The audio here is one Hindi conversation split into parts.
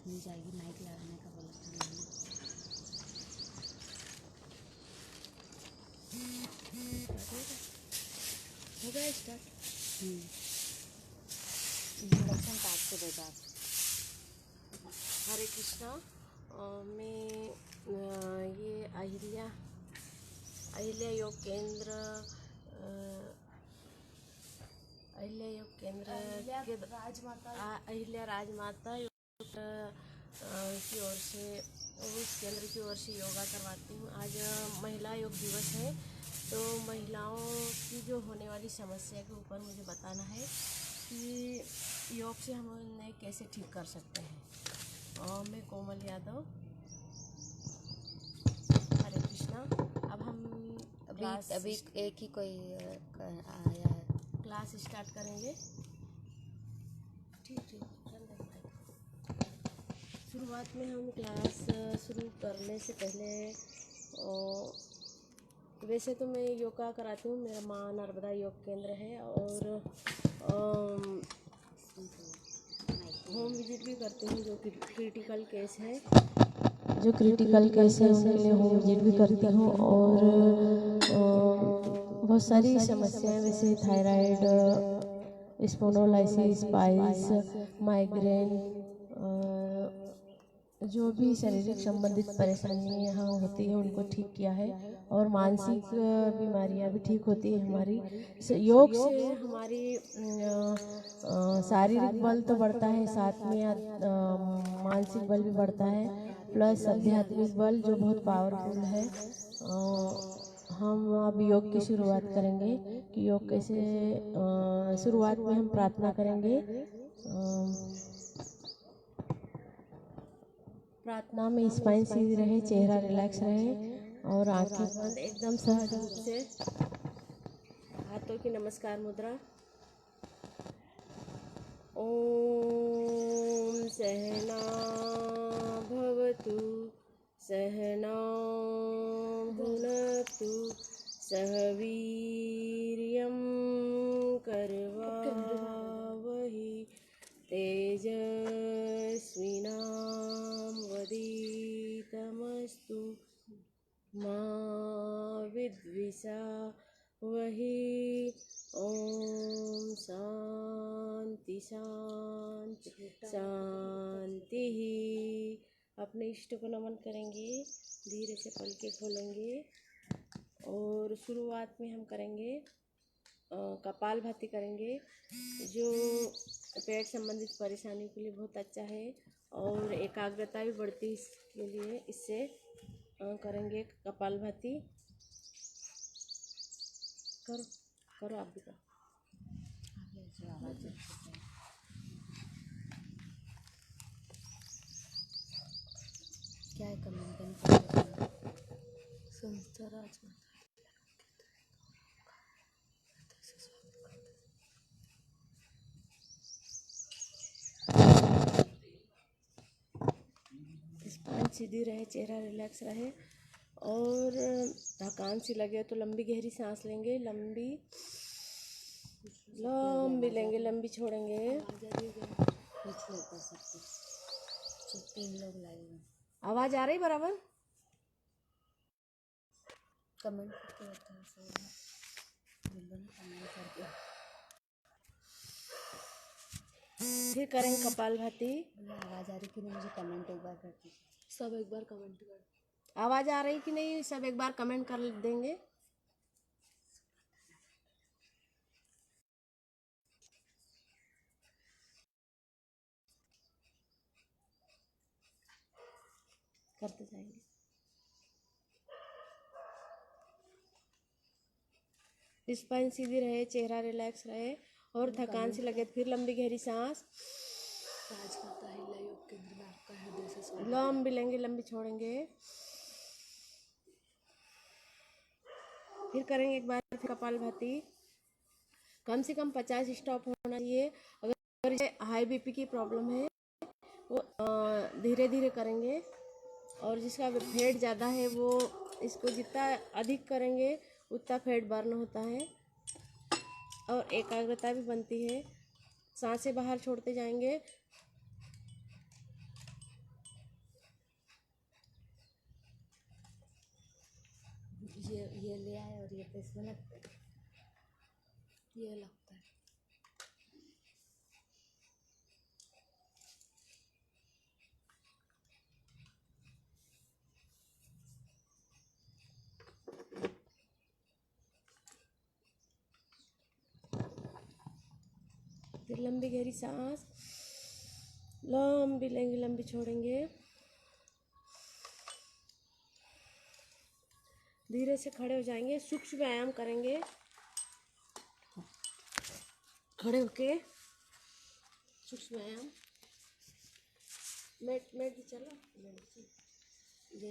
आवाज़ नहीं जाएगी, माइक लगाने का बोला था मैंने। हो गया स्टार्ट। इंट्रोडक्शन पार्ट से दे दो आप। हरे कृष्णा। मैं ये अहिल्या योग केंद्र अहिल्या राजमाता की ओर से उस केंद्र की ओर से योगा करवाती हूँ। आज महिला योग दिवस है, तो महिलाओं की जो होने वाली समस्या के ऊपर मुझे बताना है कि योग से हम उन्हें कैसे ठीक कर सकते हैं। और मैं कोमल यादव, हरे कृष्णा। अब हम अभी एक ही कोई आया है, क्लास स्टार्ट करेंगे। ठीक। शुरुआत में हम क्लास शुरू करने से पहले वैसे तो मैं योगा कराती हूँ, मेरा माँ नर्मदा योग केंद्र है, और होम विजिट भी करती हूँ। जो क्रिटिकल केस है उनके लिए होम विजिट भी करती हूँ। और बहुत सारी समस्याएं, वैसे थायराइड, स्पोंडिलोलिसिस, पाइल्स, माइग्रेन, जो भी शारीरिक संबंधित परेशानी यहाँ होती है उनको ठीक किया है। और मानसिक बीमारियाँ भी ठीक होती है हमारी। योग से हमारी शारीरिक बल तो बढ़ता है, साथ में मानसिक बल भी बढ़ता है, प्लस आध्यात्मिक बल जो बहुत पावरफुल है। हम अब योग की शुरुआत करेंगे कि योग कैसे। शुरुआत में हम प्रार्थना करेंगे। प्रार्थना में स्पाइन सीधी रहे, चेहरा रिलैक्स रहे और आंखें बंद, एकदम सहज रूप से। हाथों की नमस्कार मुद्रा। ओम सहना भवतु सहना भुनक्तु सह वीर्यं करवावहि तेजस्विनावधीतमस्तु मा विद्विषावहि। ओम शांति शांति शांति। अपने इष्ट को नमन करेंगे, धीरे से पलकें खोलेंगे। और शुरुआत में हम करेंगे कपालभाति करेंगे, जो पेट संबंधित परेशानियों के लिए बहुत अच्छा है और एकाग्रता भी बढ़ती है। इसके लिए इससे करेंगे कपालभाति। करो आप भी करो। क्या है कमेंट संस्था राजमाता। स्पाइन सीधी रहे, चेहरा रिलैक्स रहे और थकान सी लगे तो लंबी गहरी सांस लेंगे। लंबी लेंगे, लंबी छोड़ेंगे। आवाज आ रही बराबर? कमेंट करके करके फिर करेंगे कपालभाति। आवाज़ आ रही कि नहीं मुझे कमेंट एक बार कर दीजिए। सब एक बार कमेंट कर। आवाज़ आ रही कि नहीं सब एक बार कमेंट कर देंगे। करते जाएंगे। स्पाइन सीधी रहे, चेहरा रिलैक्स रहे और थकान सी लगे फिर लंबी गहरी सांस। राजमाता अहिल्या योग केंद्र में आपका हृदय से स्वागत है। लंबी लेंगे, लंबी छोड़ेंगे। फिर करेंगे एक बार कपालभाति। कम से कम 50 स्टॉप होना चाहिए। अगर हाई बीपी की प्रॉब्लम है वो धीरे धीरे करेंगे, और जिसका फैट ज़्यादा है वो इसको जितना अधिक करेंगे उतना फैट बर्न होता है और एकाग्रता भी बनती है। सांसें बाहर छोड़ते जाएंगे। ये ले आए और ये पे इसमें लगता है, ये लगता है। फिर लंबी गहरी सांस, लंबी लेंगे, लंबी छोड़ेंगे। धीरे से खड़े हो जाएंगे, सूक्ष्म व्यायाम करेंगे। खड़े होके सूक्ष्म व्यायाम, मैट भी चलो,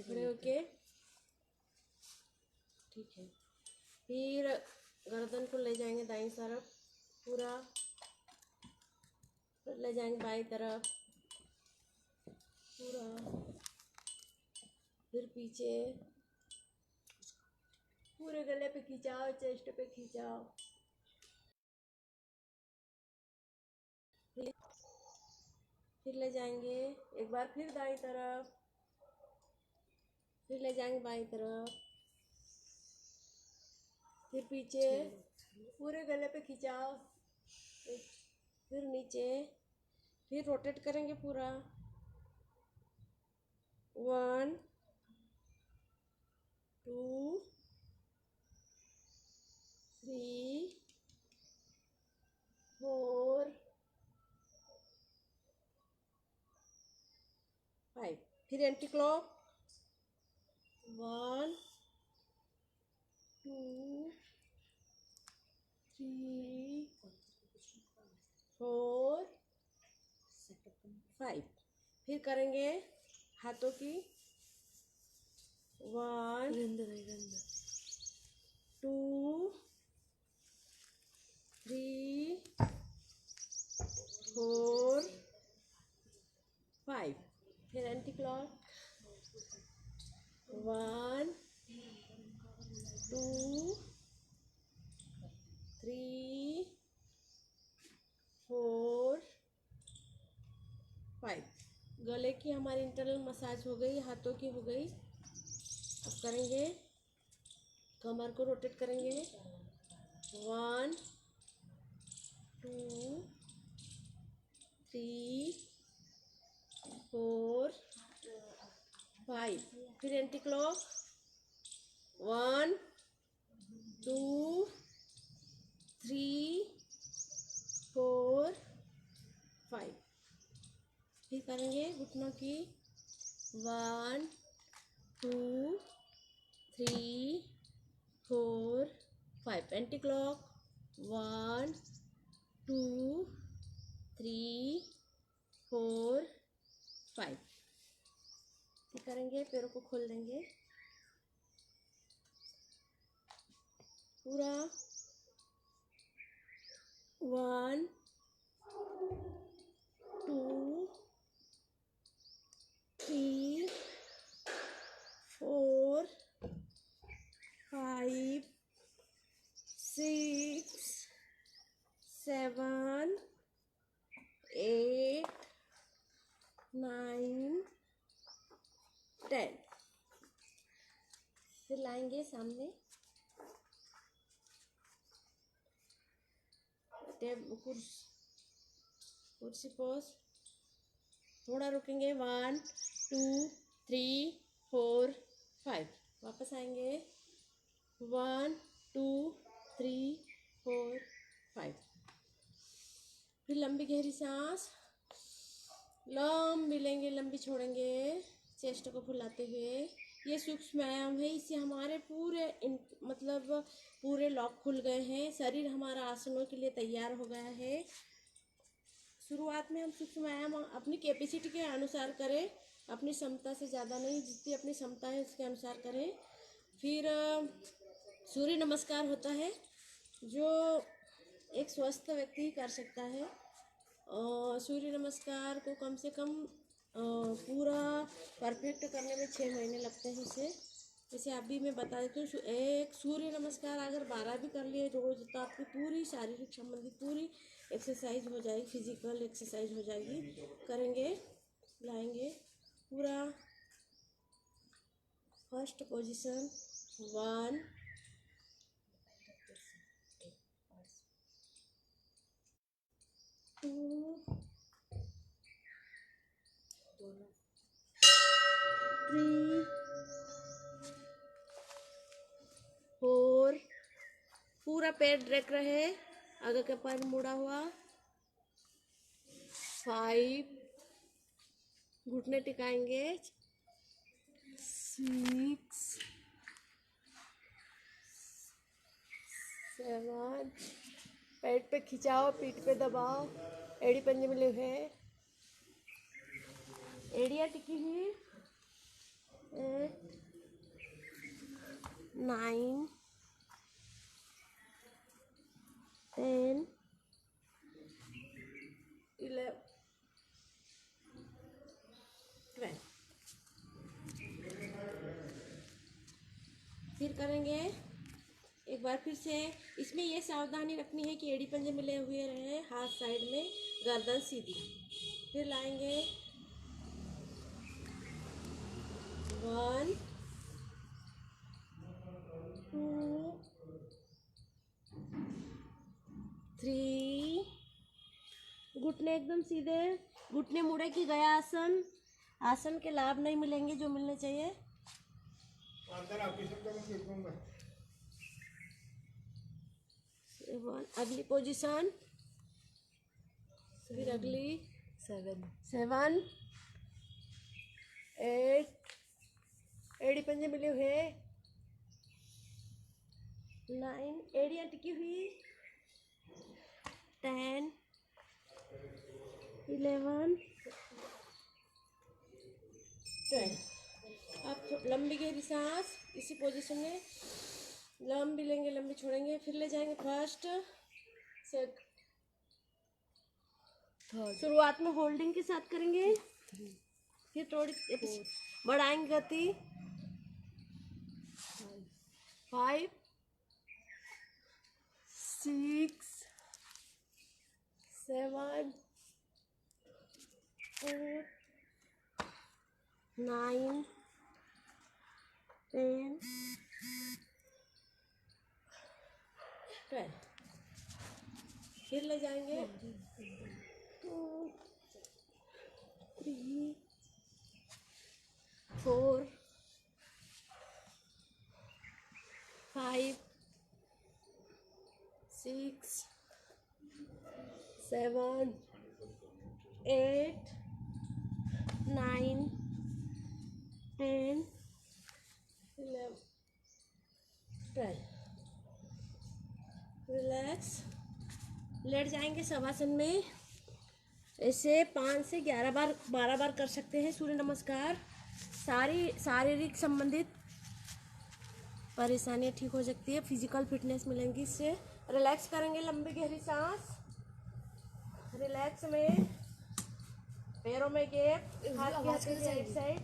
खड़े होके, ठीक है। फिर गर्दन को ले जाएंगे दाईं तरफ पूरा, फिर ले जाएंगे बाईं तरफ पूरा, फिर पीछे पूरे गले पे खिंचाओ, चेस्ट पे खिंचाओ। फिर ले जाएंगे एक बार, फिर दाईं तरफ, फिर ले जाएंगे बाईं तरफ, फिर पीछे पूरे गले पे खिंचाओ, फिर नीचे, फिर रोटेट करेंगे पूरा। 1 2 3 4 5। फिर एंटी क्लॉक, 1 2 3 4 5। फिर करेंगे हाथों की, 1 2 3 4 5। फिर एंटी क्लॉक, 1 2 3 4 5। गले की हमारी इंटरनल मसाज हो गई, हाथों की हो गई। अब करेंगे कमर को रोटेट करेंगे, 1 2 3 4 5। फिर एंटी क्लॉक, 1 2 3 4 5। फिर करेंगे घुटनों की, 1 2 3 4 5। Anti clock, 1 2 3 4 5। फिर करेंगे पैरों को खोल देंगे पूरा, 1 2 3 4 5 6 7 8 9 10। फिर लाएंगे सामने, कुर्सी पोज, थोड़ा रुकेंगे, 1 2 3 4 5। वापस आएंगे, 1 2 3 4 5। फिर लंबी गहरी सांस, लंबी लेंगे, लंबी छोड़ेंगे, चेस्ट को फुलाते हुए। ये सूक्ष्म व्यायाम है, इससे हमारे मतलब पूरे लॉक खुल गए हैं, शरीर हमारा आसनों के लिए तैयार हो गया है। शुरुआत में हम सूक्ष्म व्यायाम अपनी कैपेसिटी के अनुसार करें, अपनी क्षमता से ज़्यादा नहीं, जितनी अपनी क्षमता है उसके अनुसार करें। फिर सूर्य नमस्कार होता है, जो एक स्वस्थ व्यक्ति ही कर सकता है। सूर्य नमस्कार को कम से कम पूरा परफेक्ट करने में 6 महीने लगते हैं इसे। जैसे अभी मैं बता देती हूँ, एक सूर्य नमस्कार अगर 12 भी कर लिए रोज, तो आपकी पूरी शारीरिक संबंधी पूरी एक्सरसाइज हो जाएगी, फिजिकल एक्सरसाइज हो जाएगी। करेंगे, लाएंगे पूरा फर्स्ट पोजीशन, 1 2 दोनों 3 4 पूरा पैर रख रहे, आगे का पैर मुड़ा हुआ। 5 घुटने टिकाएंगे। 6 7 पेट पे खिंचाओ, पीठ पे दबाओ, एड़ी पंजे मिले हुए, एड़िया टिकी हुई। 8 9 10 11 12 फिर करेंगे एक बार फिर से। इसमें ये सावधानी रखनी है कि एड़ी पंजे मिले हुए रहे, हाथ साइड में, गर्दन सीधी। फिर लाएंगे 1 2 3 घुटने एकदम सीधे, घुटने मुड़े की गया आसन। आसन के लाभ नहीं मिलेंगे जो मिलने चाहिए। 7 अगली पोजीशन, फिर अगली 7 7 8 एड़ी पंजे मिले हुए। 9 एड़ियाँ टिकी हुई। 10 11 12 अब लंबी गहरी सांस इसी पोजीशन में, लंबी लेंगे, लंबी छोड़ेंगे, फिर ले जाएंगे फर्स्ट सेट। थर्ड शुरुआत में होल्डिंग के साथ करेंगे, फिर थोड़ी बढ़ाएंगे गति। 5 6 7 8 9 10 12 फिर ले जाएंगे 2 3 4 5 6 7 8 9 10 11 12 रिलैक्स। लेट जाएंगे शवासन में। ऐसे 5 से 11 बार 12 बार कर सकते हैं सूर्य नमस्कार। सारी शारीरिक संबंधित परेशानियाँ ठीक हो सकती है, फिजिकल फिटनेस मिलेंगी इससे। रिलैक्स करेंगे, लंबी गहरी सांस। रिलैक्स में पैरों में गैप, हाथ की हथेली राइट साइड,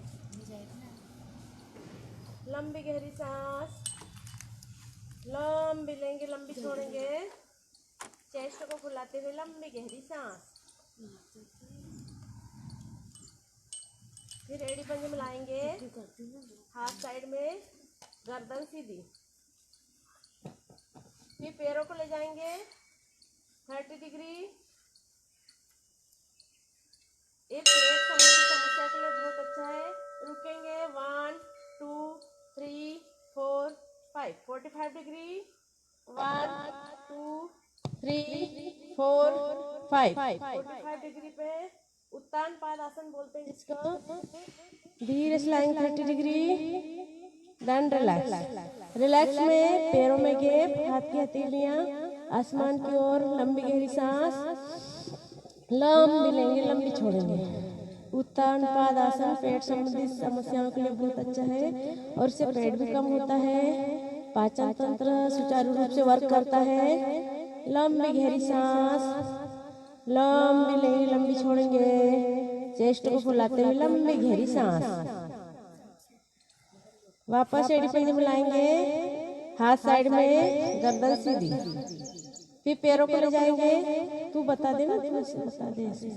लंबी गहरी सांस, लंबी लेंगे, लंबी छोड़ेंगे, चेस्ट को फुलाते हुए लंबी गहरी सांस। फिर एड़ी पंजे मिलाएंगे, हाथ साइड में, गर्दन सीधी। फिर पैरों को ले जाएंगे 30 डिग्री। ये पेट संबंधी समस्या के लिए बहुत अच्छा है। रुकेंगे 1 2 3 4 5 45 डिग्री। 1 2 3 4 5 45 डिग्री पे उत्तान पादासन बोलते हैं जिसको। धीरे से लाएंगे 30 डिग्री, देन रिलैक्स। रिलैक्स में पैरों में गैप, हाथ की हथेलियां आसमान की ओर, लंबी गहरी सांस, लंबी लेंगे, लंबी छोड़ेंगे। उत्तान पादासन पेट संबंधी समस्याओं के लिए बहुत अच्छा है और इससे पेट भी कम होता है, पाचन तंत्र सुचारू रूप से वर्क करता है। लंबी गहरी सांस, लंबी लेंगे, लंबी छोड़ेंगे, चेस्ट को फुलाते हुए लंबी गहरी सांस। वापस एड़ी पंजे मिलाएंगे, हाथ साइड में, गर्दन सीधी। फिर पैरों को ले जाएंगे, तू बता दे ना, तू ऐसे बता दे ऐसे।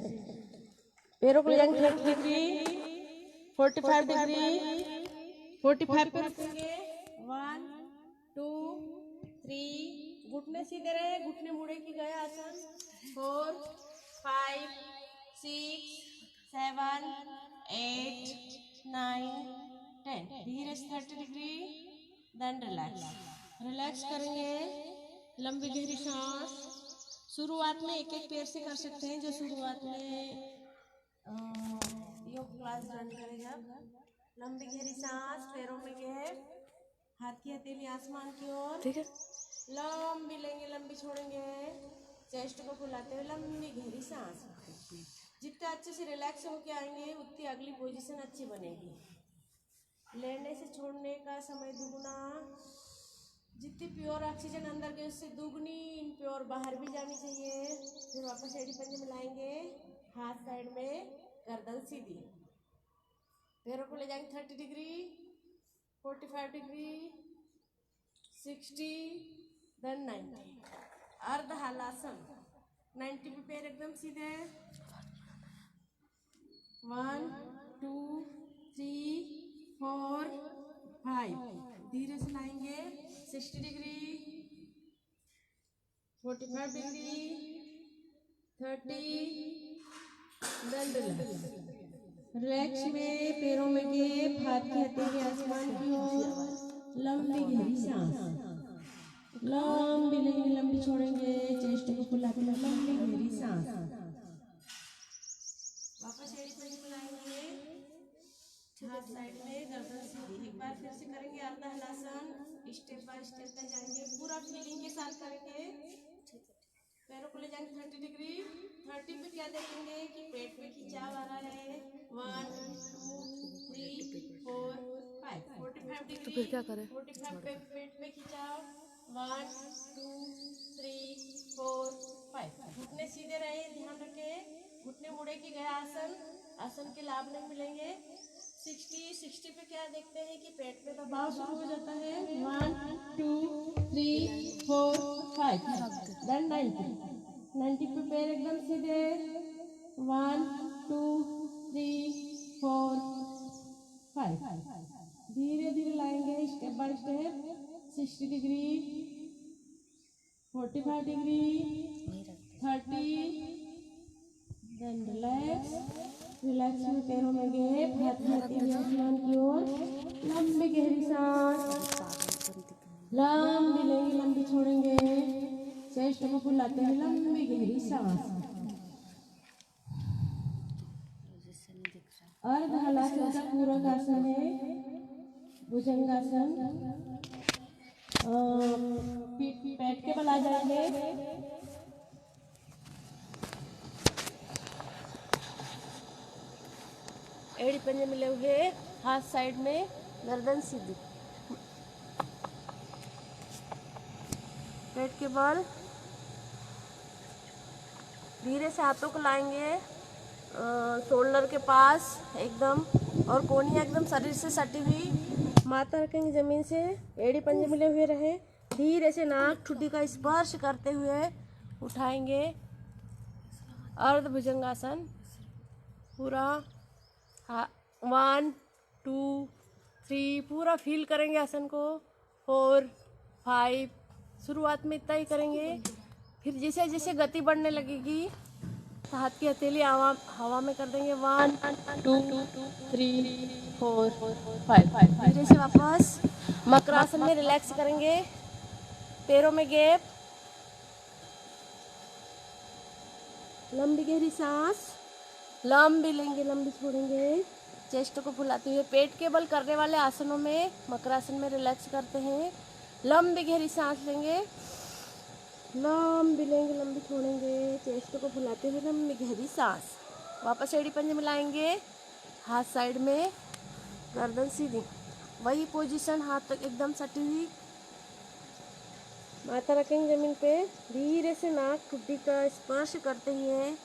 पैरों को ले जाएंगे 30 डिग्री, 45 डिग्री, 45 पे रुकेंगे। 1 2 3 घुटने सीधे रहे, घुटने मुड़े की गया आसन। 4 5, 6, 7, 8, 9, 10। धीरे से 30 डिग्री, देन रिलैक्स। रिलैक्स करेंगे, लंबी गहरी सांस। शुरुआत में एक एक पैर से कर सकते हैं, जो शुरुआत में योग क्लास ज्वाइन करेगा। लंबी गहरी सांस, पैरों में गैप, हाथ की हथेली आसमान की ओर। ठीक है। लंबी लेंगे, लंबी छोड़ेंगे, चेस्ट को फुलाते हुए लंबी गहरी सांस। जितने अच्छे से रिलैक्स होके आएंगे उतनी अगली पोजीशन अच्छी बनेगी। लेने से छोड़ने का समय दुगुना। जितनी प्योर ऑक्सीजन अंदर गई उससे दुगनी इनप्योर बाहर भी जानी चाहिए। फिर वापस एड़ी पंजे मिलाएंगे, हाथ साइड में, गर्दन सीधी। पैरों को ले जाएंगे 30 डिग्री, 45 डिग्री, 60, देन 90। अर्ध हलासन। 90 पे पैर एकदम सीधे। 1, 2, 3, 4, 5। धीरे से लाएंगे 60 degree, 45 degree, 30, then relax. Relax में पैरों में गैप, हाथ की हथेली आसमान की ओर। लंबी गहरी सांस। लंबी लेंगे, लंबी छोड़ेंगे, चेस्ट को फुलाते हुए लंबी गहरी सांस। वापस एड़ी पंजे मिलाएंगे, हाथ साइड में, गर्दन सीधी। एक बार फिर से करेंगे अर्ध हलासन। स्टेप बाय स्टेप पे जाएंगे, पूरा फीलिंग के साथ करेंगे। पैरों को ले जाएंगे 30 डिग्री। 30 पे क्या देखेंगे कि पेट पे खिंचाव आ रहा है। 1, 2, 3, 4, 5। 45 डिग्री। तो फिर क्या करें? 45 पे पेट पे खिंचाव। 1, 2, 3, 4, 5। घुटने सीधे रहे, ध्यान रखें। घुटने मुड़े की गया आसन, आसन के लाभ नहीं मिलेंगे। 60 पे क्या देखते हैं कि पेट पे दबाव शुरू हो जाता है। 1, 2, 3, 4, 5, देन 90 पे पैर एकदम सीधे। 1, 2, 3, 4, 5। धीरे धीरे लाएंगे, step by step. 60 degree, 45 degree, 30, then relax. Relax में पैरों में गैप, हाथ हथेली आसमान की ओर। लंबी गहरी सांस। लंबी लेंगे, लंबी छोड़ेंगे, चेस्ट को फुलाते हैं, लंबी गहरी सांस। अर्ध हलासन का पूरक आसन है, भुजंगासन। पेट के बल आ जाएंगे। एड़ी पंजे मिले हुए, हाथ साइड में, गर्दन सीधी। पेट के बल। धीरे से हाथों को लाएंगे शोल्डर के पास एकदम, और कोहनियाँ एकदम शरीर से सटी हुई। माथा रखेंगे जमीन से, एड़ी पंजे मिले हुए रहे। धीरे से नाक ठुड्डी का स्पर्श करते हुए उठाएंगे। अर्ध भुजंगासन पूरा। 1, 2, 3 पूरा फील करेंगे आसन को। 4, 5 शुरुआत में इतना ही करेंगे। फिर जैसे जैसे गति बढ़ने लगेगी तो हाथ की हथेली हवा में कर देंगे। 1, 2, 3, 4, 5। धीरे से वापस मकरासन में रिलैक्स करेंगे। पैरों में गैप, लंबी गहरी सांस। लंबी लेंगे, लंबी छोड़ेंगे, चेस्ट को फुलाते हुए। पेट के बल करने वाले आसनों में, मकरासन में रिलैक्स करते हैं। लंबी गहरी सांस लेंगे, लंबी लेंगे, लंबी छोड़ेंगे, चेस्ट को फुलाते हुए लंबी गहरी सांस। वापस एड़ी पंजे मिलाएंगे, हाथ साइड में, गर्दन सीधी। वही पोजीशन, हाथ तक एकदम सटी हुई। माथा रखेंगे जमीन पे। धीरे से नाक ठुड्डी का स्पर्श करते हुए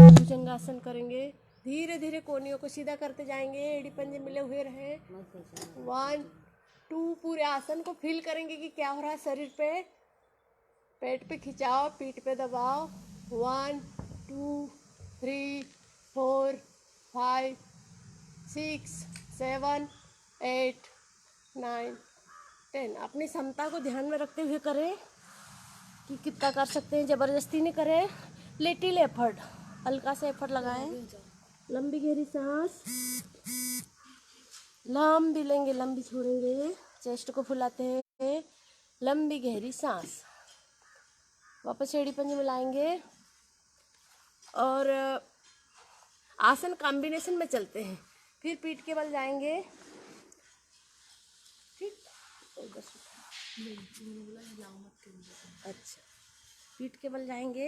भुजंगासन करेंगे। धीरे धीरे कोहनियों को सीधा करते जाएंगे, एड़ी पंजे मिले हुए रहे। 1, 2 पूरे आसन को फील करेंगे कि क्या हो रहा है शरीर पे। पेट पे खिंचाव, पीठ पे दबाव। 1, 2, 3, 4, 5, 6, 7, 8, 9, 10। अपनी क्षमता को ध्यान में रखते हुए करें कि कितना कर सकते हैं, ज़बरदस्ती नहीं करें। लिटिल एफर्ट, हल्का सा एफर्ट लगाएं। लंबी गहरी सांस, लंबी लेंगे, लंबी छोड़ेंगे। चेस्ट को फुलाते हैं, लंबी गहरी सांस। वापस एड़ी पंजे मिलाएंगे और आसन कॉम्बिनेशन में चलते हैं। फिर पीठ के बल जाएंगे, ठीक। अच्छा, पीठ के बल जाएंगे,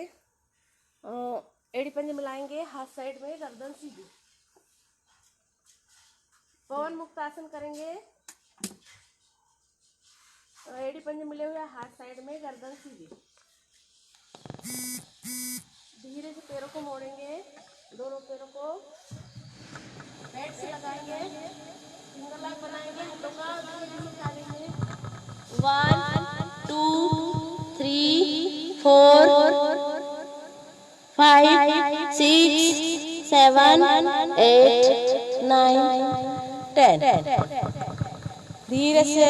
एड़ी पंजे मिलाएंगे, हाथ साइड में, गर्दन सीधी। पवन मुक्त आसन करेंगे, एड़ी पंजे मिले हुए, हाथ साइड में, गर्दन सीधी। धीरे से पैरों को मोड़ेंगे, दोनों पैरों को पेट से लगाएंगे, फिंगर लॉक बनाएंगे, हाथों का धीरे से उठा देंगे। 1 2 3 4 5 6 7 8 9 10। धीरे से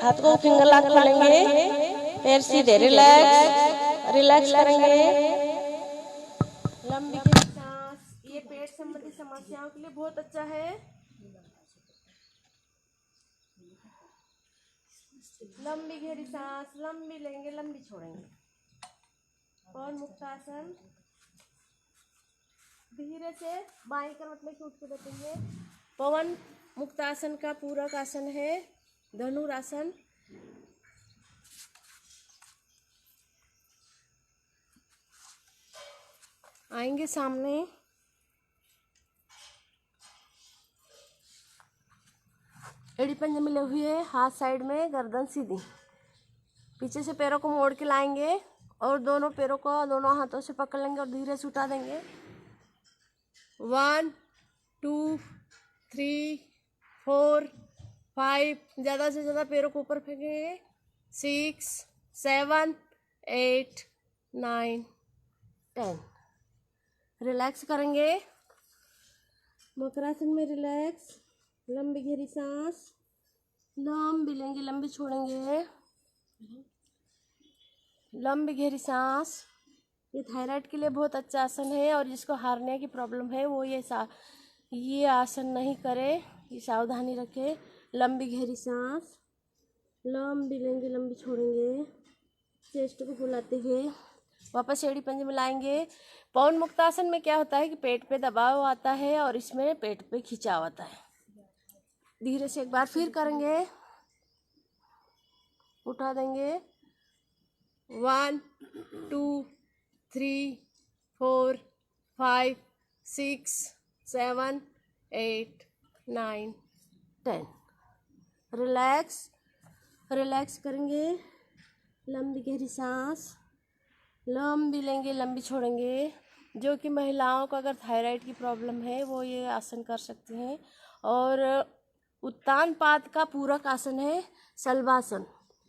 हाथ को फिंगर लॉक खोलेंगे, पैर सीधे, रिलैक्स रिलैक्स करेंगे। लंबी गहरी सांस, ये पेट संबंधी समस्याओं के लिए बहुत अच्छा है। लंबी गहरी सांस, लंबी लेंगे, लंबी छोड़ेंगे। पवन मुक्त आसन, धीरे से बाएं करवट लेके उठ के बैठेंगे। पवन मुक्त आसन का पूरक आसन है धनुरासन। आएंगे सामने, एड़ी पंजे मिले हुए, हाथ साइड में, गर्दन सीधी। पीछे से पैरों को मोड़ के लाएंगे और दोनों पैरों को दोनों हाथों से पकड़ लेंगे और धीरे से उठा देंगे। 1 2 3 4 5, ज़्यादा से ज़्यादा पैरों को ऊपर फेंकेंगे। 6 7 8 9 10। रिलैक्स करेंगे, मकरासन में रिलैक्स। लंबी गहरी सांस, लंबी लेंगे, लंबी छोड़ेंगे। लंबी गहरी सांस, ये थायराइड के लिए बहुत अच्छा आसन है और जिसको हार्निया की प्रॉब्लम है वो ये आसन नहीं करे, ये सावधानी रखे। लंबी गहरी सांस, लंबी लेंगे, लंबी छोड़ेंगे। चेस्ट को फुलाते हुए वापस एड़ी पंजे मिलाएंगे। पवन मुक्तासन में क्या होता है कि पेट पे दबाव आता है और इसमें पेट पे खिंचाव आता है। धीरे से एक बार फिर करेंगे, उठा देंगे। 1 2 3 4 5 6 7 8 9 10। रिलैक्स रिलैक्स करेंगे, लंबी गहरी सांस, लंबी लेंगे, लंबी छोड़ेंगे। जो कि महिलाओं को अगर थायराइड की प्रॉब्लम है वो ये आसन कर सकती हैं। और उत्तान पाद का पूरक आसन है शलभासन,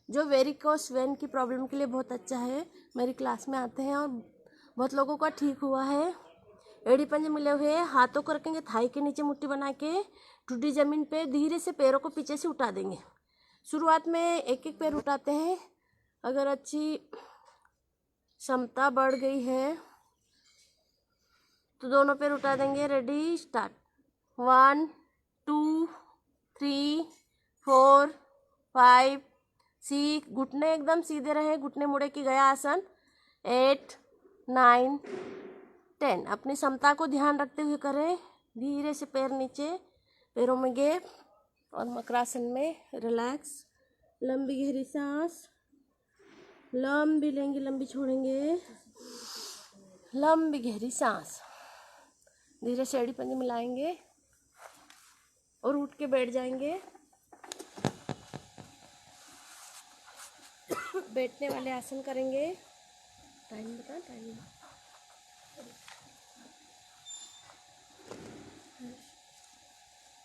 जो वेरिकोस वेन की प्रॉब्लम के लिए बहुत अच्छा है। मेरी क्लास में आते हैं और बहुत लोगों का ठीक हुआ है। एड़ी पंजे मिले हुए, हाथों को रखेंगे थाई के नीचे, मुट्ठी बना के टूटी जमीन पे। धीरे से पैरों को पीछे से उठा देंगे। शुरुआत में एक एक पैर उठाते हैं। अगर अच्छी क्षमता बढ़ गई है तो दोनों पैर उठा देंगे। Ready, start. 1 2 3 4 5 6, घुटने एकदम सीधे रहे, घुटने मुड़े की गया आसन। 8 9 10। अपनी क्षमता को ध्यान रखते हुए करें। धीरे से पैर नीचे, पैरों में गैप और मकरासन में रिलैक्स। लंबी गहरी सांस, लंबी लेंगे, लंबी छोड़ेंगे। लंबी गहरी सांस, धीरे से एड़ी पंजे मिलाएंगे और उठ के बैठ जाएंगे। बैठने वाले आसन करेंगे। टाइम बता, टाइम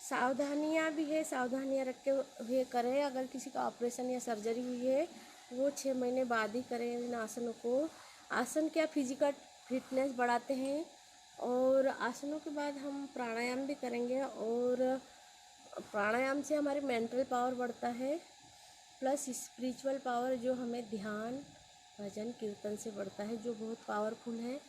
सावधानियाँ भी है, सावधानियाँ रख के हुए करें। अगर किसी का ऑपरेशन या सर्जरी हुई है वो 6 महीने बाद ही करें इन आसनों को। आसन क्या फिजिकल फिटनेस बढ़ाते हैं। और आसनों के बाद हम प्राणायाम भी करेंगे और प्राणायाम से हमारी मेंटल पावर बढ़ता है, प्लस स्पिरिचुअल पावर जो हमें ध्यान भजन कीर्तन से बढ़ता है, जो बहुत पावरफुल है।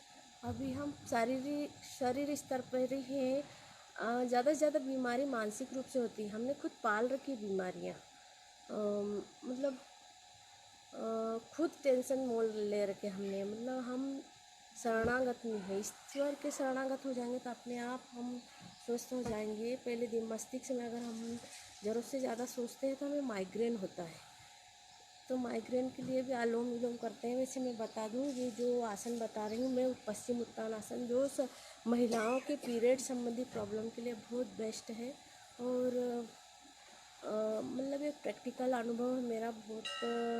अभी हम शरीर स्तर पर ही हैं। ज़्यादा से ज़्यादा बीमारी मानसिक रूप से होती है। हमने खुद पाल रखी बीमारियाँ, मतलब खुद टेंशन मोल ले रखे हमने, मतलब हम शरणागत नहीं है। ईश्वर के शरणागत हो जाएंगे तो अपने आप हम स्वस्थ हो जाएंगे। पहले दिन मस्तिष्क में अगर हम ज़रूरत से ज़्यादा सोचते हैं तो हमें माइग्रेन होता है। तो माइग्रेन के लिए भी अनुलोम विलोम करते हैं। वैसे मैं बता दूं, ये जो आसन बता रही हूँ मैं, पश्चिम उत्तानासन, जो महिलाओं के पीरियड संबंधी प्रॉब्लम के लिए बहुत बेस्ट है। और मतलब एक प्रैक्टिकल अनुभव है मेरा। बहुत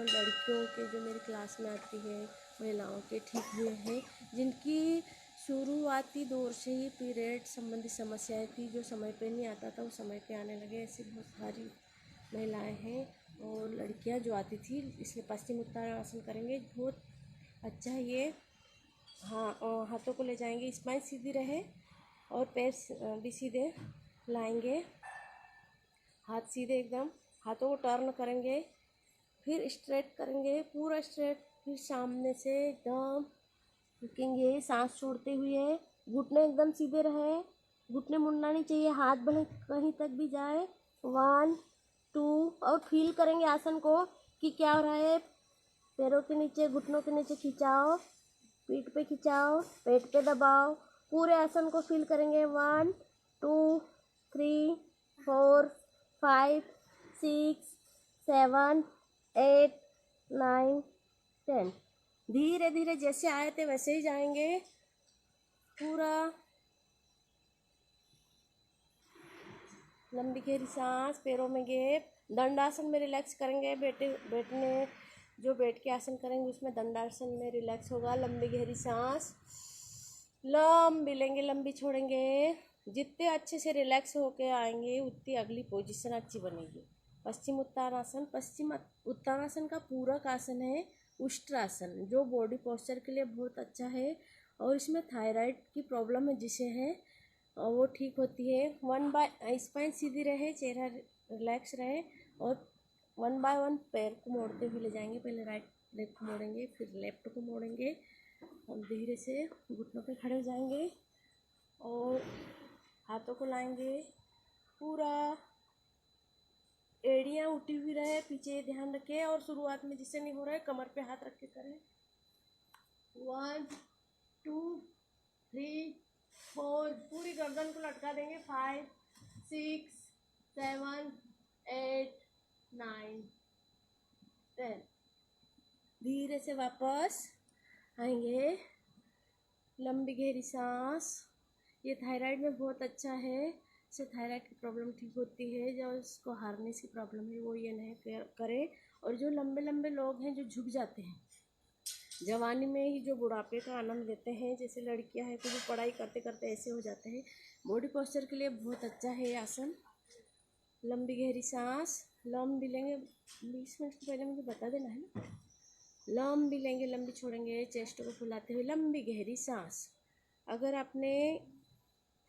लड़कियों के जो मेरी क्लास में आती है, महिलाओं के ठीक हुए हैं, जिनकी शुरुआती दौर से ही पीरियड संबंधी समस्याएं थी, जो समय पे नहीं आता था वो समय पे आने लगे। ऐसी बहुत सारी महिलाएं हैं और लड़कियां जो आती थी। इसलिए पश्चिम उत्तानासन करेंगे, बहुत अच्छा है ये। हाँ, और हाथों को ले जाएंगे, स्पाइन सीधी रहे और पैर भी सीधे लाएंगे, हाथ सीधे एकदम। हाथों को टर्न करेंगे, फिर स्ट्रेट करेंगे, पूरा स्ट्रेट। फिर सामने से एकदम रुकेंगे, सांस छोड़ते हुए। घुटने एकदम सीधे रहे, घुटने मुड़ना नहीं चाहिए, हाथ भले कहीं तक भी जाए। 1 2 और फील करेंगे आसन को कि क्या हो रहा है। पैरों के नीचे, घुटनों के नीचे खिंचाओ, पीठ पे खिंचाओ, पेट पे दबाओ। पूरे आसन को फील करेंगे। 1 2 3 4 5 6 7 8 9 10। धीरे धीरे जैसे आए थे वैसे ही जाएंगे। पूरा लंबी गहरी सांस, पैरों में गैप। दंडासन में रिलैक्स करेंगे। बैठने जो बैठ के आसन करेंगे उसमें दंडासन में रिलैक्स होगा। लंबी गहरी सांस लंबी लेंगे, लंबी छोड़ेंगे। जितने अच्छे से रिलैक्स होके आएंगे उतनी अगली पोजीशन अच्छी बनेगी। पश्चिम उत्तानासन का पूरक आसन है उष्ट्रासन, जो बॉडी पोस्चर के लिए बहुत अच्छा है। और इसमें थायराइड की प्रॉब्लम है जिसे है, और वो ठीक होती है। 1 बाय स्पाइन सीधी रहे, चेहरा रिलैक्स रहे, और 1 बाय 1 पैर को मोड़ते हुए ले जाएंगे। पहले राइट लेग को मोड़ेंगे, फिर लेफ्ट को मोड़ेंगे। हम धीरे से घुटनों पे खड़े हो जाएंगे और हाथों को लाएंगे। पूरा एड़ियाँ उठी हुई रहे, पीछे ध्यान रखें। और शुरुआत में जिससे नहीं हो रहा है कमर पे हाथ रख के करें। 1 2 3 4, पूरी गर्दन को लटका देंगे। 5 6 7 8 9 10। धीरे से वापस आएंगे। लंबी गहरी सांस। ये थायराइड में बहुत अच्छा है, इससे थायराइड की प्रॉब्लम ठीक होती है। जो उसको हार्नेस की प्रॉब्लम है वो ये नहीं करे। और जो लंबे लंबे लोग हैं जो झुक जाते हैं जवानी में ही, जो बुढ़ापे का आनंद लेते हैं, जैसे लड़कियां हैं, कुछ पढ़ाई करते करते ऐसे हो जाते हैं, बॉडी पोस्चर के लिए बहुत अच्छा है ये आसन। लंबी गहरी सांस लंबी लेंगे। 20 मिनट के पहले मुझे बता देना है ना। लंबी लेंगे, लंबी छोड़ेंगे, चेस्ट को फुलाते हुए लंबी गहरी सांस। अगर आपने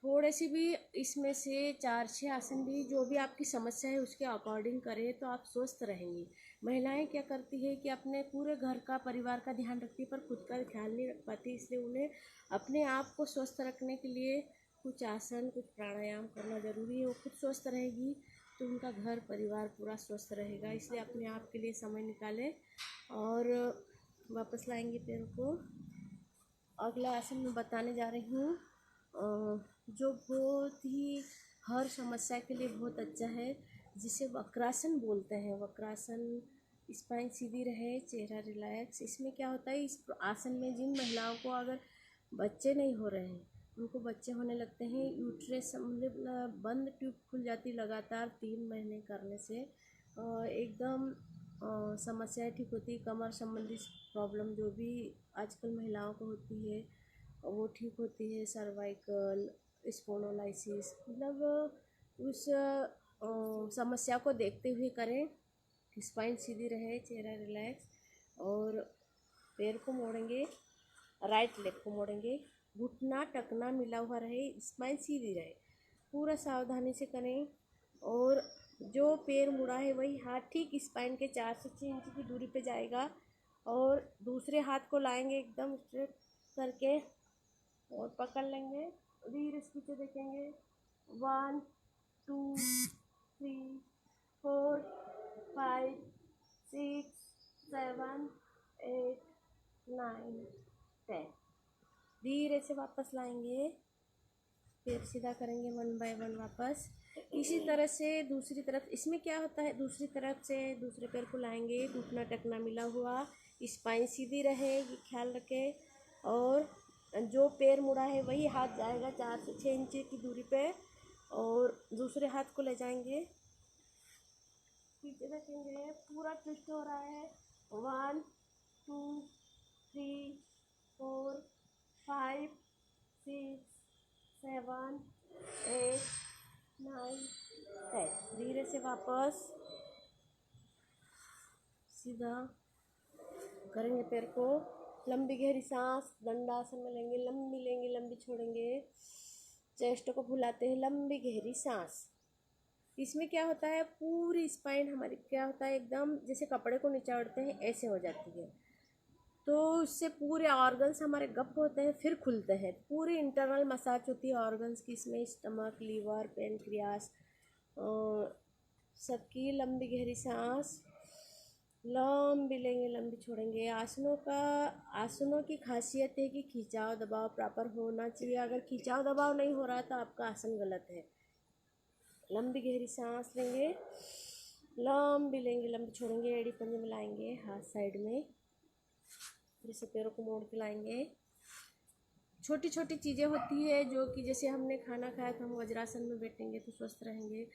थोड़े सी भी इसमें से 4-6 आसन भी, जो भी आपकी समस्या है उसके अकॉर्डिंग करें तो आप स्वस्थ रहेंगी। महिलाएं क्या करती है कि अपने पूरे घर का, परिवार का ध्यान रखती है पर खुद का ख्याल नहीं रख पाती। इसलिए उन्हें अपने आप को स्वस्थ रखने के लिए कुछ आसन, कुछ प्राणायाम करना ज़रूरी है। वो खुद स्वस्थ रहेगी तो उनका घर परिवार पूरा स्वस्थ रहेगा। इसलिए अपने आप के लिए समय निकालें और वापस लाएंगे पैरों को। अगला आसन मैं बताने जा रही हूँ, जो बहुत ही हर समस्या के लिए बहुत अच्छा है, जिसे वक्रासन बोलते हैं। वक्रासन, स्पाइन सीधी रहे, चेहरा रिलैक्स। इसमें क्या होता है, इस आसन में जिन महिलाओं को अगर बच्चे नहीं हो रहे हैं, उनको बच्चे होने लगते हैं, यूट्रस मतलब बंद ट्यूब खुल जाती लगातार 3 महीने करने से, एकदम समस्याएं ठीक होती है। कमर संबंधी प्रॉब्लम जो भी आजकल महिलाओं को होती है वो ठीक होती है। सर्वाइकल, स्पोंडिलोलिसिस, मतलब उस समस्या को देखते हुए करें। स्पाइन सीधी रहे, चेहरा रिलैक्स, और पैर को मोड़ेंगे, राइट लेग को मोड़ेंगे, घुटना टकना मिला हुआ रहे, स्पाइन सीधी रहे। पूरा सावधानी से करें। और जो पैर मुड़ा है वही हाथ ठीक स्पाइन के 4 से 6 इंच की दूरी पे जाएगा और दूसरे हाथ को लाएंगे एकदम स्ट्रेट करके और पकड़ लेंगे, धीरे से पीछे देखेंगे। 1 2 3 4 5 6 7 8 9 10। धीरे से वापस लाएंगे, पैर सीधा करेंगे 1 बाय 1 वापस। इसी तरह से दूसरी तरफ। इसमें क्या होता है, दूसरी तरफ से दूसरे पैर को लाएंगे, घुटना टकना मिला हुआ, स्पाइन सीधी रहे, ये ख्याल रखें। और जो पैर मुड़ा है वही हाथ जाएगा 4 से 6 इंच की दूरी पे, और दूसरे हाथ को ले जाएंगे, पीछे रखेंगे, पूरा ट्विस्ट हो रहा है। 1 2 3 4 5 6 7 8 9 10। धीरे से वापस सीधा करेंगे, पैर को लंबी गहरी सांस दंडासन में लेंगे, लंबी लंबी छोड़ेंगे, चेस्ट को फुलाते हैं, लंबी गहरी सांस। इसमें क्या होता है, पूरी स्पाइन हमारी क्या होता है, एकदम जैसे कपड़े को निचोड़ते हैं ऐसे हो जाती है। तो इससे पूरे ऑर्गन्स हमारे गप होते हैं, फिर खुलते हैं। पूरी इंटरनल मसाज होती है ऑर्गन्स की, इसमें स्टमक, लीवर, पेनक्रियास, सबकी। लंबी गहरी सांस लंबी लेंगे, लंबी छोड़ेंगे। आसनों की खासियत है कि खिंचाव दबाव प्रॉपर होना चाहिए। अगर खिंचाव दबाव नहीं हो रहा तो आपका आसन गलत है। लंबी गहरी सांस लेंगे, लंबी लेंगे, लंबी छोड़ेंगे, एड़ी पंजे मिलाएंगे, हाथ साइड में, जैसे पैरों को मोड़ के लाएंगे। छोटी छोटी चीज़ें होती है जो कि जैसे हमने खाना खाया तो हम वज्रासन में बैठेंगे तो स्वस्थ रहेंगे।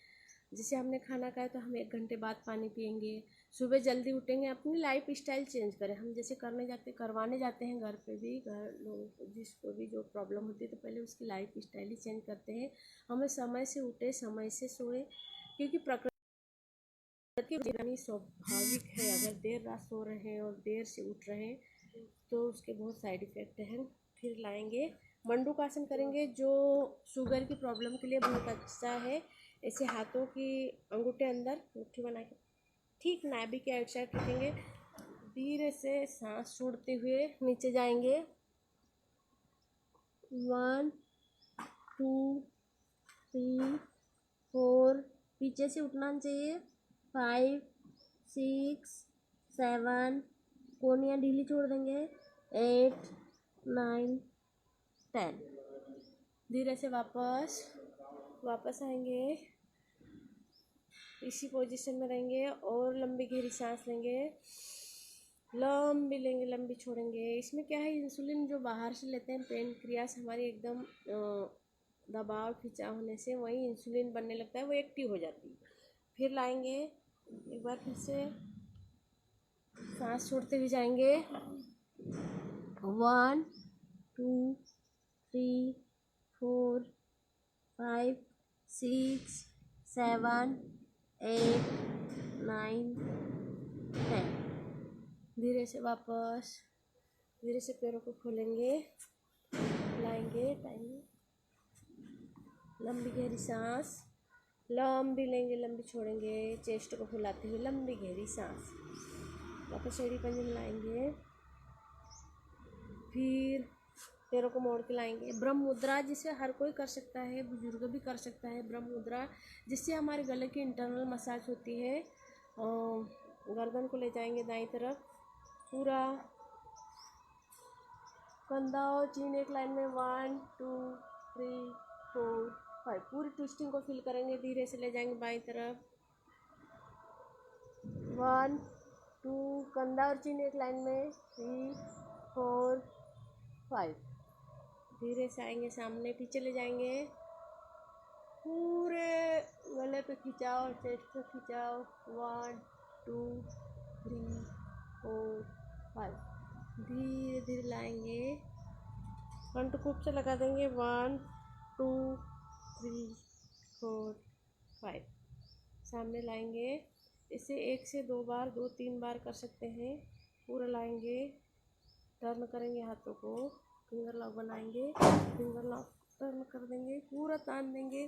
जैसे हमने खाना खाया तो हम 1 घंटे बाद पानी पिएंगे, सुबह जल्दी उठेंगे। अपनी लाइफ स्टाइल चेंज करें। हम जैसे करवाने जाते हैं घर पे भी, घर लोगों को जिसको भी जो प्रॉब्लम होती है तो पहले उसकी लाइफ स्टाइल ही चेंज करते हैं। हमें समय से उठे, समय से सोए, क्योंकि प्रकृति स्वाभाविक है। अगर देर रात सो रहे हैं और देर से उठ रहे हैं तो उसके बहुत साइड इफ़ेक्ट हैं। फिर लाएंगे, मंडूकासन करेंगे जो शुगर की प्रॉब्लम के लिए बहुत अच्छा है। ऐसे हाथों की अंगूठे अंदर मुट्ठी बना के ठीक नाभि के आउट साइड रखेंगे। धीरे से सांस छोड़ते हुए नीचे जाएंगे। 1 2 3 4, पीछे से उठना चाहिए। 5 6 7, कोहनियाँ ढीली छोड़ देंगे। 8 9 10। धीरे से वापस आएंगे, इसी पोजीशन में रहेंगे और लंबी गहरी सांस लेंगे, लंबी लेंगे, लंबी छोड़ेंगे। इसमें क्या है, इंसुलिन जो बाहर से लेते हैं, पेनक्रियास हमारी एकदम दबाव खिंचाव होने से वही इंसुलिन बनने लगता है, वो एक्टिव हो जाती है। फिर लाएंगे, एक बार फिर से सांस छोड़ते हुए जाएंगे। 1 2 3 4 5 6 7 8 9 10। धीरे से पैरों को खोलेंगे, लाएंगे, टाइम, लंबी गहरी सांस, लंबी लेंगे, लंबी छोड़ेंगे, चेस्ट को फुलाते हुए लंबी गहरी सांस। वापस एड़ी पंजे मिलाएंगे, फिर पैरों को मोड़ के लाएंगे। ब्रह्म मुद्रा, जिसे हर कोई कर सकता है, बुजुर्ग भी कर सकता है। ब्रह्म मुद्रा जिससे हमारे गले की इंटरनल मसाज होती है। गर्दन को ले जाएंगे दाईं तरफ, पूरा कंधा और चीन एक लाइन में। 1 2 3 4 5, पूरी ट्विस्टिंग को फील करेंगे। धीरे से ले जाएंगे बाईं तरफ। 1 2, कंधा और चीन एक लाइन में। 3 4 5, धीरे से आएंगे सामने, पीछे ले जाएंगे, पूरे गले पे खिंचाओ, चेस्ट पे खिंचाओ। 1 2 3 4 5, धीरे धीरे लाएंगे, कंठकूप से लगा देंगे। 1 2 3 4 5, सामने लाएंगे। इसे 1 से 2 बार, 2-3 बार कर सकते हैं। पूरा लाएंगे, टर्न करेंगे हाथों को, फिंगर लॉक बनाएंगे, फिंगर लॉक टर्न कर देंगे, पूरा तान देंगे,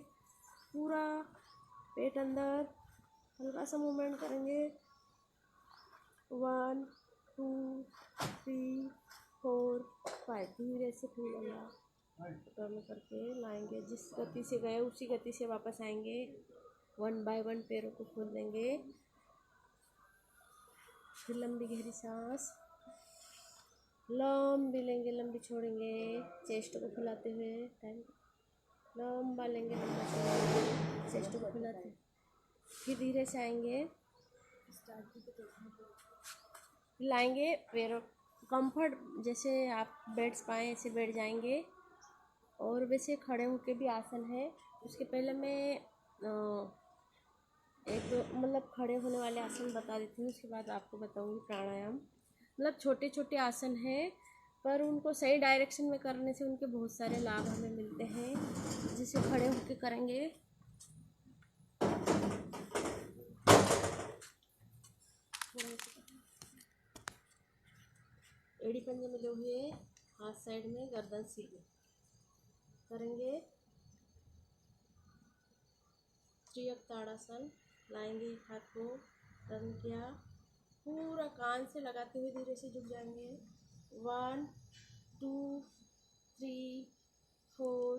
पूरा पेट अंदर, हल्का सा मूवमेंट करेंगे। 1 2 3 4 5। धीरे से खोलेंगे, टर्न करके लाएंगे। जिस गति से गए उसी गति से वापस आएंगे। 1 बाय 1 पैरों को खोल देंगे। फिर लंबी गहरी सांस, लंबी लेंगे, लंबी छोड़ेंगे। चेस्ट को फुलाते हुए टाइम लंबा लेंगे, लंबा छोड़ेंगे, चेस्ट को फुलाते। फिर धीरे से आएंगे, लाएंगे पैरों कंफर्ट, जैसे आप बैठ पाएँ ऐसे बैठ जाएंगे। और वैसे खड़े होके भी आसन है। उसके पहले मैं एक मतलब खड़े होने वाले आसन बता देती हूँ, उसके बाद आपको बताऊँगी प्राणायाम। मतलब छोटे छोटे आसन हैं, पर उनको सही डायरेक्शन में करने से उनके बहुत सारे लाभ हमें मिलते हैं। जिसे खड़े होके करेंगे, एड़ी पंजे मिले हुए, हाथ साइड में, गर्दन सीधे करेंगे। त्रियक ताड़ासन, लाएंगे हाथ को, टर्न किया, पूरा कान से लगाते हुए धीरे से झुक जाएंगे। 1 2 3 4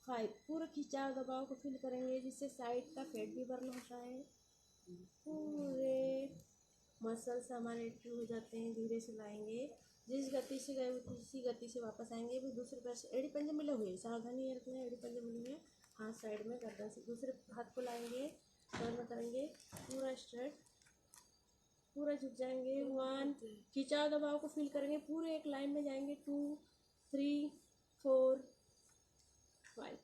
5। पूरा खिंचाव दबाव को फील करेंगे, जिससे साइड का फैट भी बर्न होता है। पूरे मसल्स हमारे एक्टिव हो जाते हैं। धीरे से लाएंगे, जिस गति से गए उसी गति से वापस आएंगे। फिर दूसरे पैर से एड़ी पंजे मिले हुए, सावधानी ये रखना है, एड़ी पंजे मिले हुए, हाथ साइड में, गर्दन से। दूसरे हाथ को लाएंगे, टर्न करेंगे, पूरा स्ट्रेट, पूरा झुक जाएंगे। 1, खिंचाव दबाव को फील करेंगे, पूरे एक लाइन में जाएंगे। 2 3 4 5।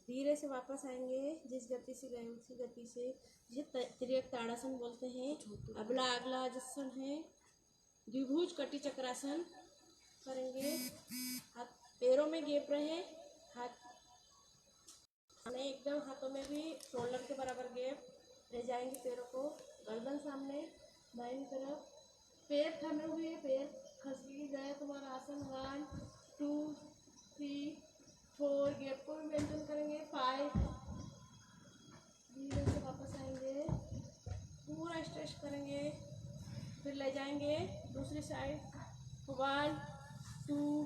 धीरे से वापस आएंगे, जिस गति से गए उसी गति से। जिसे त्रियक ताड़ासन बोलते हैं। अगला आसन है द्विभुज कटी चक्रासन करेंगे। हाथ पैरों में गैप रहे, हाथ नहीं, एकदम हाथों में भी शोल्डर के बराबर गैप ले जाएंगे। पैरों को गर्दन सामने, दाहिनी तरफ, पैर थमे हुए, पैर खसकी गए तुम्हारा आसन। 1 2 3 4, गैप को भी मेंटेन करेंगे। 5, धीरे से वापस आएंगे, पूरा स्ट्रेच करेंगे, फिर ले जाएंगे दूसरी साइड। 1 2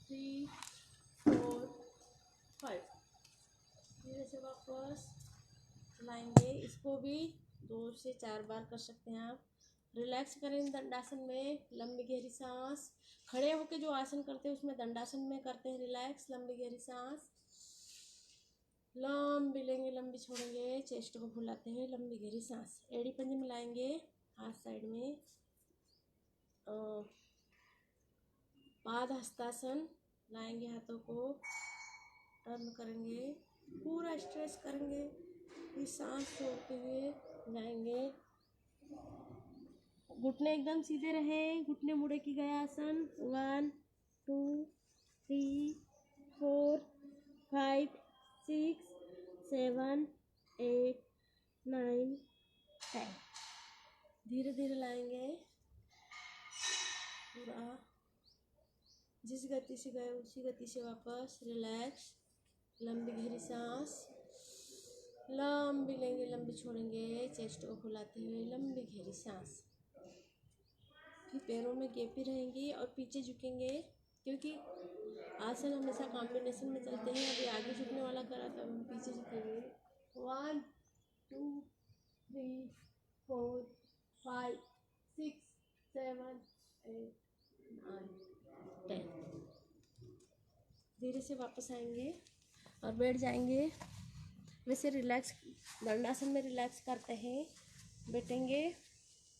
3 4 5, धीरे से वापस लाएंगे। इसको भी 2 से 4 बार कर सकते हैं आप। रिलैक्स करें दंडासन में, लंबी गहरी सांस। खड़े होके जो आसन करते हैं उसमें दंडासन में करते हैं रिलैक्स, लंबी गहरी सांस, लंबी लेंगे, लंबी छोड़ेंगे, चेस्ट को फुलाते हुए लंबी गहरी सांस। एड़ी पंजे मिलाएंगे, हाथ साइड में, पाद हस्तासन, लाएंगे हाथों को, टर्न करेंगे, पूरा स्ट्रेच करेंगे, फिर सांस छोड़ते हुए जाएंगे। घुटने एकदम सीधे रहे, घुटने मुड़े की गया आसन। 1 2 3 4 5 6 7 8 9 10। धीरे धीरे लाएंगे, पूरा जिस गति से गए उसी गति से वापस। रिलैक्स, लंबी गहरी सांस, लंबी लेंगे, लंबी छोड़ेंगे, चेस्ट को फुलाते हुए लंबी गहरी सांस। फिर पैरों में गैप ही रहेंगी और पीछे झुकेंगे, क्योंकि आसन हमेशा कॉम्बिनेशन में चलते हैं। अभी आगे झुकने वाला करा था, हम पीछे झुकेंगे। 1 2 3 4 5 6 7 8 9 10। धीरे से वापस आएंगे और बैठ जाएंगे। वैसे रिलैक्स दंडासन में रिलैक्स करते हैं, बैठेंगे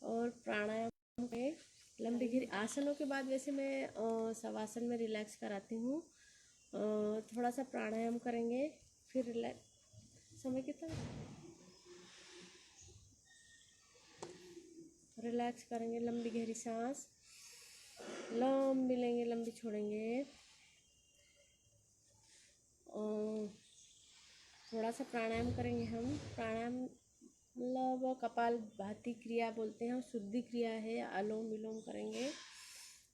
और प्राणायाम में लंबी गहरी आसनों के बाद वैसे मैं शवासन में रिलैक्स कराती हूँ। थोड़ा सा प्राणायाम करेंगे, फिर रिलैक्स। समय कितना? रिलैक्स करेंगे, लंबी गहरी सांस, लंबी लेंगे, लंबी छोड़ेंगे। थोड़ा सा प्राणायाम करेंगे हम। प्राणायाम मतलब कपालभाति क्रिया बोलते हैं, शुद्धि क्रिया है, अनुलोम विलोम करेंगे।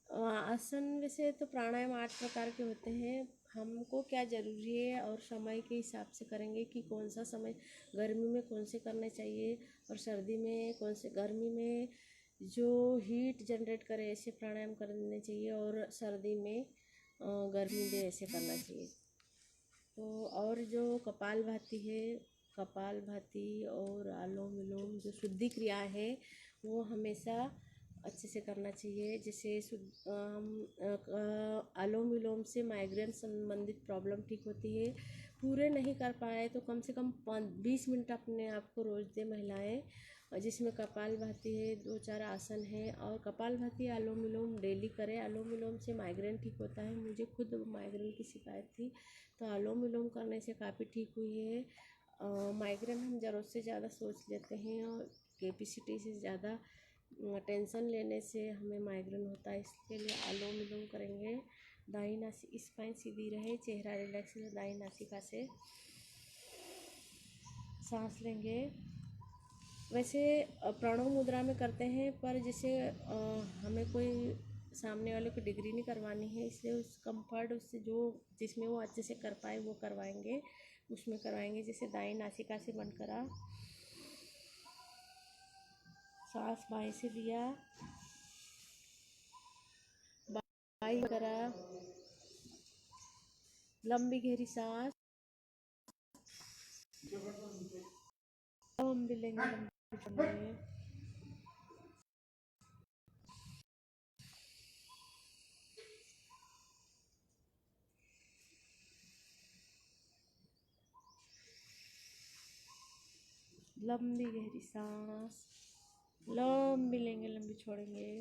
आसन वैसे तो प्राणायाम 8 प्रकार के होते हैं। हमको क्या ज़रूरी है और समय के हिसाब से करेंगे कि कौन सा समय, गर्मी में कौन से करने चाहिए और सर्दी में कौन से, गर्मी में जो हीट जनरेट करे ऐसे प्राणायाम करने चाहिए, और सर्दी में गर्मी दे ऐसे करना चाहिए। तो और जो कपालभाति है, कपालभाति और अनुलोम विलोम जो शुद्धि क्रिया है वो हमेशा अच्छे से करना चाहिए। जैसे अनुलोम विलोम से माइग्रेन संबंधित प्रॉब्लम ठीक होती है। पूरे नहीं कर पाए तो कम से कम 20 मिनट अपने आप को रोज दे महिलाएं, जिसमें कपालभाति है, 2-4 आसन है, और कपालभाति अनुलोम विलोम डेली करें। अनुलोम विलोम से माइग्रेन ठीक होता है। मुझे खुद माइग्रेन की शिकायत थी, तो अनुलोम विलोम करने से काफ़ी ठीक हुई है। माइग्रेन हम ज़रूरत से ज़्यादा सोच लेते हैं, और कैपेसिटी से ज़्यादा टेंशन लेने से हमें माइग्रेन होता है। इसके लिए अनुलोम विलोम करेंगे। दाहिनी नासिका स्पाइन सीधी रहे, चेहरा रिलैक्स रहे, दाहिनी नासिका से सांस लेंगे। वैसे प्रणव मुद्रा में करते हैं, पर जैसे हमें कोई सामने वाले को डिग्री नहीं करवानी है, इसलिए उस कंफर्ट उससे जो जिसमें वो अच्छे से कर पाए वो करवाएंगे, उसमें करवाएंगे। जैसे दाएं नासिका से बंद करा, सांस बाएं से लिया, बाएं करा, लंबी गहरी सांस हम भी लेंगे, लंबी लंबी गहरी सांस, लंबी लेंगे, लंबी छोड़ेंगे।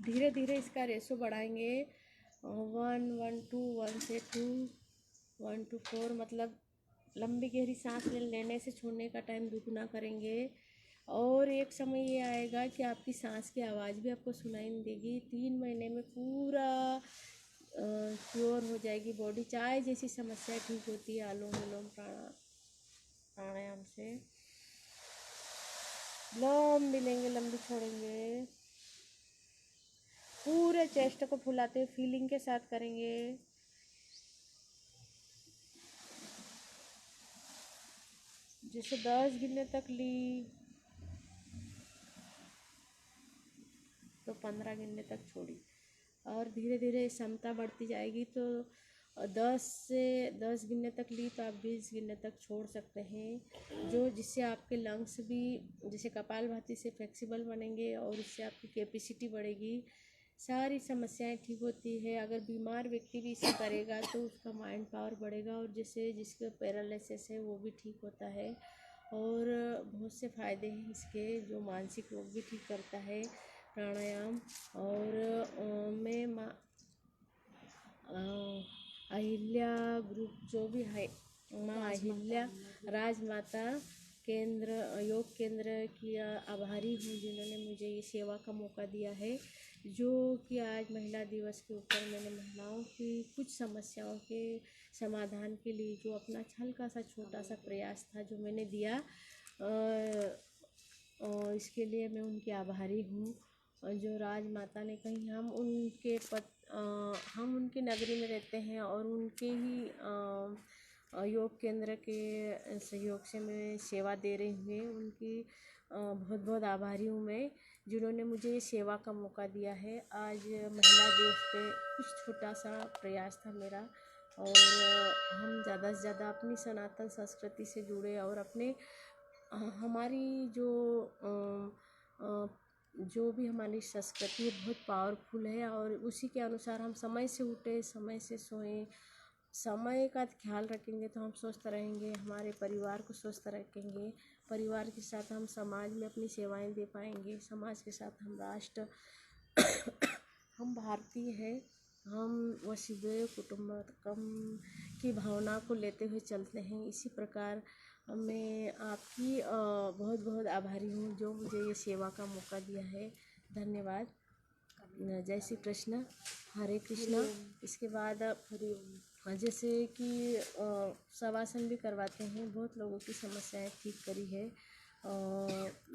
धीरे धीरे इसका रेशो बढ़ाएंगे। 1-1-2, 1 से 2, 1 to 4, मतलब लंबी गहरी सांस लेने से छोड़ने का टाइम दुगना करेंगे। और एक समय ये आएगा कि आपकी सांस की आवाज़ भी आपको सुनाई नहीं देगी। 3 महीने में पूरा क्योर हो जाएगी बॉडी। चाय जैसी समस्या ठीक होती है अनुलोम विलोम प्राणायाम से। लंबी लेंगे, लंबी छोड़ेंगे। पूरे चेस्ट को फुलाते हुए फीलिंग के साथ करेंगे। जैसे 10 गिनने तक ली तो 15 गिनने तक छोड़ी, और धीरे धीरे क्षमता बढ़ती जाएगी। तो 10 गिनने तक ली तो आप 20 गिनने तक छोड़ सकते हैं, जो जिससे आपके लंग्स भी जैसे कपालभाति से फ्लेक्सिबल बनेंगे, और इससे आपकी कैपेसिटी बढ़ेगी। सारी समस्याएं ठीक होती है। अगर बीमार व्यक्ति भी इसे करेगा तो उसका माइंड पावर बढ़ेगा, और जैसे जिसके पैरालिसिस है वो भी ठीक होता है। और बहुत से फ़ायदे हैं इसके, जो मानसिक रोग भी ठीक करता है प्राणायाम। और मैं अहिल्या ग्रुप जो भी है, माँ अहिल्या राजमाता केंद्र योग केंद्र की आभारी हूँ, जिन्होंने मुझे ये सेवा का मौका दिया है। जो कि आज महिला दिवस के ऊपर मैंने महिलाओं की कुछ समस्याओं के समाधान के लिए जो अपना हल्का सा छोटा सा प्रयास था जो मैंने दिया, इसके लिए मैं उनकी आभारी हूँ। जो राजमाता ने कहीं हम उनकी नगरी में रहते हैं, और उनके ही योग केंद्र के सहयोग से मैं सेवा दे रही हूँ। उनकी बहुत बहुत आभारी हूँ मैं, जिन्होंने मुझे ये सेवा का मौका दिया है। आज महिला दिवस पे कुछ छोटा सा प्रयास था मेरा, और हम ज़्यादा से ज़्यादा अपनी सनातन संस्कृति से जुड़े, और अपने हमारी जो भी हमारी संस्कृति है बहुत पावरफुल है, और उसी के अनुसार हम समय से उठे, समय से सोएं, समय का ख्याल रखेंगे तो हम स्वस्थ रहेंगे, हमारे परिवार को स्वस्थ रखेंगे। परिवार के साथ हम समाज में अपनी सेवाएं दे पाएंगे, समाज के साथ हम राष्ट्र हम भारतीय हैं, हम वसुधैव कुटुंबकम की भावना को लेते हुए चलते हैं। इसी प्रकार मैं आपकी बहुत बहुत आभारी हूँ जो मुझे ये सेवा का मौका दिया है। धन्यवाद। जय श्री कृष्ण, हरे कृष्णा। इसके बाद जैसे कि शवासन भी करवाते हैं, बहुत लोगों की समस्याएं ठीक करी है।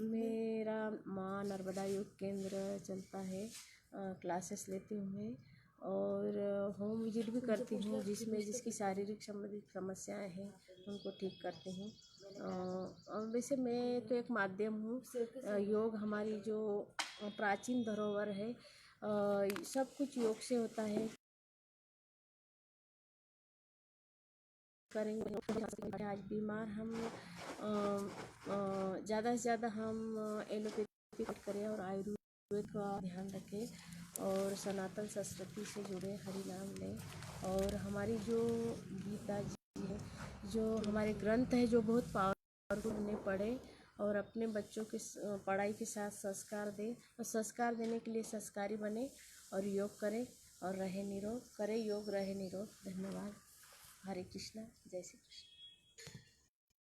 मेरा माँ नर्मदा योग केंद्र चलता है, क्लासेस लेती हूँ मैं, और होम विजिट भी करती हूँ, जिसमें जिसकी शारीरिक संबंधित समस्याएं हैं उनको ठीक करती हूँ। वैसे मैं तो एक माध्यम हूँ। योग हमारी जो प्राचीन धरोहर है, सब कुछ योग से होता है। करेंगे आज बीमार हम ज़्यादा से ज़्यादा हम एलोपैथी करें और आयुर्वेद का ध्यान रखें और सनातन संस्कृति से जुड़े, हरि नाम लें। और हमारी जो गीता जी है, जो हमारे ग्रंथ है, जो बहुत पावरफुल, उन्हें पढ़े और अपने बच्चों के पढ़ाई के साथ संस्कार दें और संस्कार देने के लिए संस्कारी बने और योग करें और रहे निरोग। करें योग, रहे निरोग। धन्यवाद। हरे कृष्णा, जय श्री कृष्ण।